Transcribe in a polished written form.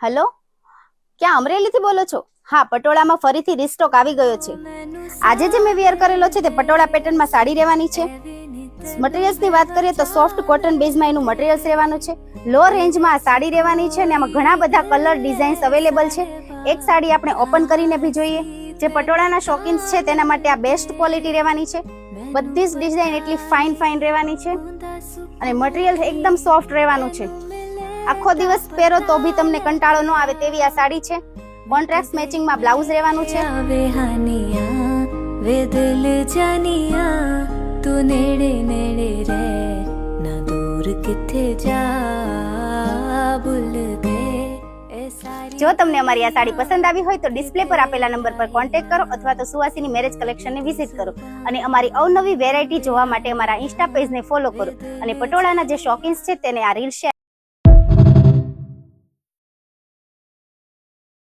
Hello, ક્યાં અમરેલીથી બોલો છો? હા, પટોળામાં ફરીથી રીસ્ટોક આવી ગયો છે. આજે જે મેં વિયર કરેલો છે તે પટોળા પેટર્નમાં સાડી રહેવાની છે. મટીરિયલ્સની વાત કરીએ તો સોફ્ટ કોટન બેઝમાં એનું મટીરિયલ્સ રહેવાનું છે. લો રેન્જમાં આ સાડી રહેવાની છે અને આમાં ઘણા બધા કલર ડિઝાઇન્સ અવેલેબલ છે. એક સાડી આપણે ઓપન કરીને બી જોઈએ. જે પટોળાના શોકીન્સ છે તેના માટે આ બેસ્ટ ક્વોલિટી રહેવાની છે. બધી જ ડિઝાઇન એટલી ફાઇન રહેવાની છે અને મટીરિયલ એકદમ સોફ્ટ રહેવાનું છે. આખો દિવસ પહેરો તો બી તમને કંટાળો ન આવે તેવી આ સાડી છે. કોન્ટ્રાસ્ટ મેચિંગમાં બ્લાઉઝ રહેવાનું છે. જો તમને અમારી આ સાડી પસંદ આવી હોય તો ડિસ્પ્લે પર આપેલા નંબર પર કોન્ટેક્ટ કરો અથવા તો સુવાસીની મેરેજ કલેક્શનને વિઝિટ કરો અને અમારી અવનવી વેરાયટી જોવા માટે અમારા ઇન્સ્ટા પેજને ફોલો કરો અને પટોળાના જે શોકીન્સ છે તેને આ રીલ શેર